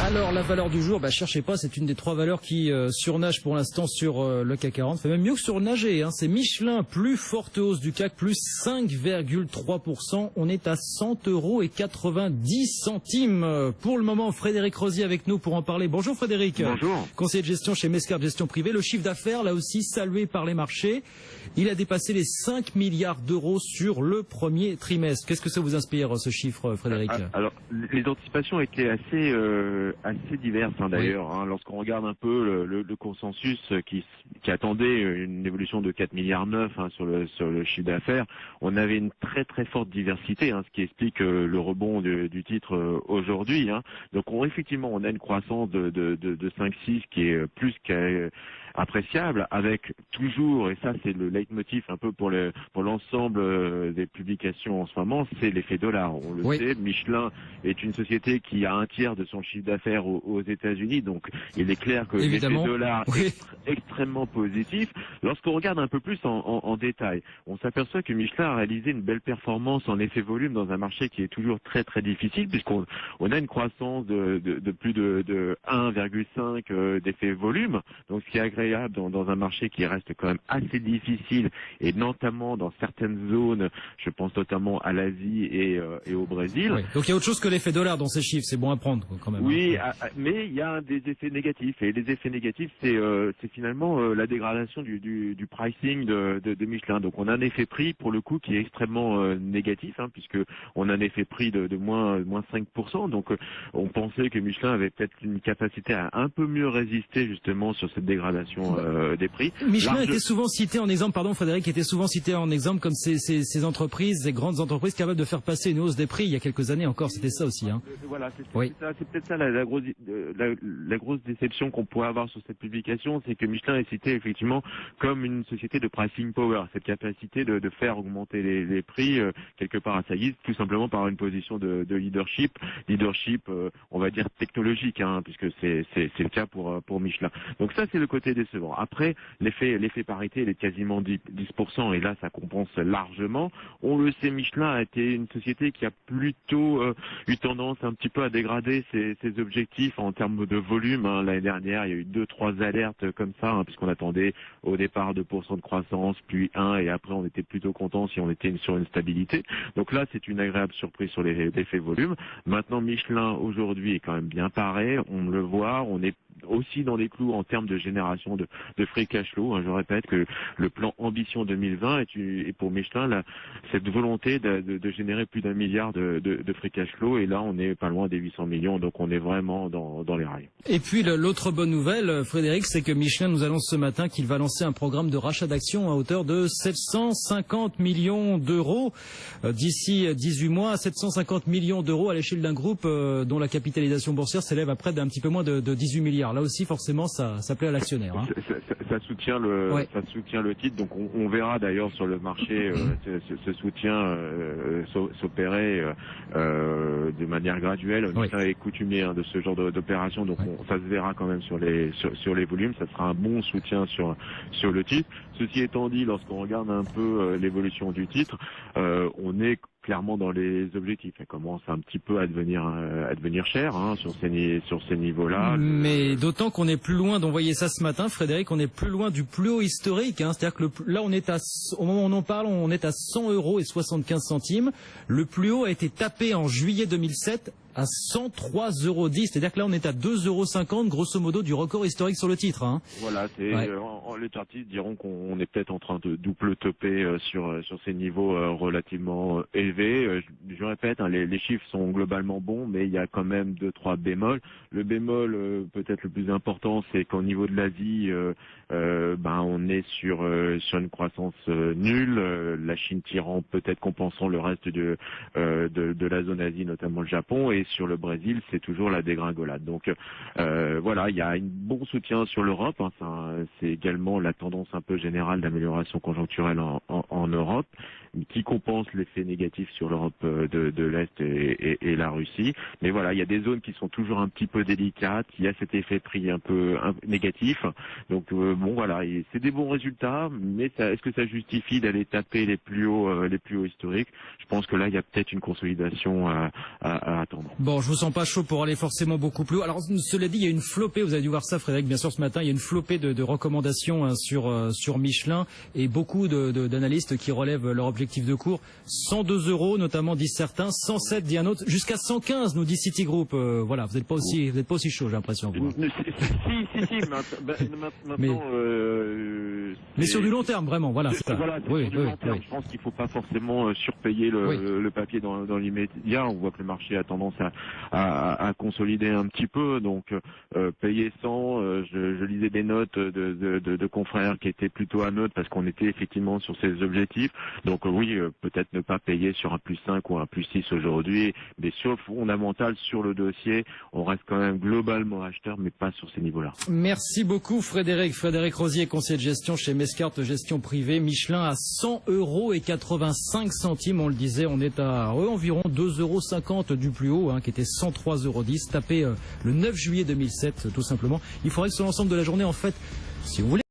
Alors la valeur du jour, cherchez pas, c'est une des trois valeurs qui surnage pour l'instant sur le CAC 40. Fait même mieux que surnager, hein. C'est Michelin, plus forte hausse du CAC, plus 5,3%. On est à 100,90 € pour le moment. Frédéric Rosier avec nous pour en parler. Bonjour Frédéric. Bonjour. Conseiller de gestion chez Mescart Gestion Privée. Le chiffre d'affaires, là aussi, salué par les marchés. Il a dépassé les 5 milliards d'euros sur le premier trimestre. Qu'est-ce que ça vous inspire, ce chiffre, Frédéric? Alors, les anticipations étaient assez diverses, d'ailleurs. Oui. Lorsqu'on regarde un peu le consensus qui attendait une évolution de 4,9 milliards sur le chiffre d'affaires, on avait une très très forte diversité, ce qui explique le rebond du titre aujourd'hui. Donc effectivement, on a une croissance de 5,6 qui est plus qu'appréciable, avec toujours, et ça c'est le leitmotiv un peu pour l'ensemble des publications en ce moment, c'est l'effet dollar. On le sait, Michelin est une société qui a un tiers de son chiffre d'affaires aux États-Unis, donc il est clair que l'effet dollar est extrêmement positif. Lorsqu'on regarde un peu plus en détail, on s'aperçoit que Michelin a réalisé une belle performance en effet volume dans un marché qui est toujours très très difficile, puisqu'on a une croissance de plus de 1,5 d'effet volume, donc ce qui est agréable dans un marché qui reste quand même assez difficile, et notamment dans certaines zones, je pense notamment à l'Asie et au Brésil. Oui. Donc il y a autre chose que l'effet dollar dans ces chiffres, c'est bon à prendre quand même. Oui, mais il y a des effets négatifs, et les effets négatifs, c'est finalement la dégradation du pricing de Michelin. Donc on a un effet prix pour le coup qui est extrêmement négatif, puisque on a un effet prix de moins 5%. Donc on pensait que Michelin avait peut-être une capacité à un peu mieux résister justement sur cette dégradation des prix. Michelin était souvent cité en exemple, pardon Frédéric, était souvent cité en exemple comme ces entreprises, ces grandes entreprises capables de faire passer une hausse des prix il y a quelques années encore, c'était ça aussi. Voilà, c'est peut-être ça la grosse déception qu'on pourrait avoir sur cette publication, c'est que Michelin est cité effectivement comme une société de pricing power, cette capacité de faire augmenter les prix quelque part à sa guise, tout simplement par une position de leadership, on va dire technologique, puisque c'est le cas pour Michelin. Donc ça c'est le côté décevant. Après l'effet parité il est quasiment 10%, et là ça compense largement. On le sait, Michelin a été une société qui a plutôt eu tendance un petit peu à dégrader ses objectifs en termes de volume. L'année dernière, il y a eu 2-3 alertes comme ça, puisqu'on attendait au départ 2% de croissance, puis 1, et après on était plutôt content si on était sur une stabilité. Donc là, c'est une agréable surprise sur les effets volume. Maintenant, Michelin aujourd'hui est quand même bien paré, on le voit, on est aussi dans les clous en termes de génération de free cash flow. Je répète que le plan Ambition 2020 est pour Michelin cette volonté de générer plus d'1 milliard de free cash flow, et là on est pas loin des 800 millions, donc on est vraiment dans les rails. Et puis l'autre bonne nouvelle, Frédéric, c'est que Michelin nous annonce ce matin qu'il va lancer un programme de rachat d'actions à hauteur de 750 millions d'euros d'ici 18 mois, 750 millions d'euros à l'échelle d'un groupe dont la capitalisation boursière s'élève à près d'un petit peu moins de 18 milliards. Là aussi, forcément, ça plaît à l'actionnaire. Ça soutient le titre, donc on verra d'ailleurs sur le marché ce soutien s'opérer de manière graduelle. Michelin est coutumier de ce genre d'opération, donc ça se verra quand même sur les volumes. Ça sera un bon soutien sur le titre. Ceci étant dit, lorsqu'on regarde un peu l'évolution du titre, on est clairement dans les objectifs. Elle commence un petit peu à devenir cher sur ces niveaux-là. Mais d'autant qu'on est plus loin, d'envoyer ça ce matin, Frédéric, on est plus loin du plus haut historique. C'est-à-dire que là, on est au moment où on en parle, on est à 100,75 €. Le plus haut a été tapé en juillet 2007 à 103,10 €. C'est-à-dire que là, on est à 2,50 € grosso modo du record historique sur le titre. Voilà, les chartistes diront qu'on est peut-être en train de double toper sur ces niveaux relativement élevés. Je répète, les chiffres sont globalement bons, mais il y a quand même 2-3 bémols. Le bémol peut-être le plus important, c'est qu'au niveau de l'Asie, on est sur une croissance nulle. La Chine tirant, peut-être compensant le reste de la zone Asie, notamment le Japon, et sur le Brésil, c'est toujours la dégringolade. Donc voilà, il y a un bon soutien sur l'Europe. C'est également la tendance un peu générale d'amélioration conjoncturelle en Europe. qui compense l'effet négatif sur l'Europe de l'Est et la Russie. Mais voilà, il y a des zones qui sont toujours un petit peu délicates. Il y a cet effet prix un peu négatif. Donc bon voilà, c'est des bons résultats, mais est-ce que ça justifie d'aller taper les plus hauts historiques? Je pense que là, il y a peut-être une consolidation à attendre. Bon, je vous sens pas chaud pour aller forcément beaucoup plus haut. Alors, cela dit, il y a une flopée, vous avez dû voir ça, Frédéric, bien sûr, ce matin, il y a une flopée de recommandations sur Michelin et beaucoup d'analystes qui relèvent leur objectif de cours. 102 €, notamment, disent certains, 107, dit un autre, jusqu'à 115, nous dit Citigroup. Voilà, vous n'êtes pas aussi chaud, j'ai l'impression. Si, maintenant, mais sur du long terme, vraiment, voilà. Voilà, oui, sur du long terme. Je pense qu'il ne faut pas forcément surpayer le papier dans l'immédiat. On voit que le marché a tendance à consolider un petit peu. Donc, payer 100, je lisais des notes de confrères qui étaient plutôt à neutre parce qu'on était effectivement sur ces objectifs. Donc oui, peut-être ne pas payer sur un +5 ou un +6 aujourd'hui, mais sur le fondamental, sur le dossier, on reste quand même globalement acheteur, mais pas sur ces niveaux-là. Merci beaucoup Frédéric. Frédéric Rosier, conseiller de gestion chez Mescart Gestion Privée. Michelin à 100,85 €. On le disait, on est à environ 2,50 € du plus haut, qui était 103,10 €. Tapé le 9 juillet 2007, tout simplement. Il faudrait que sur l'ensemble de la journée, en fait, si vous voulez,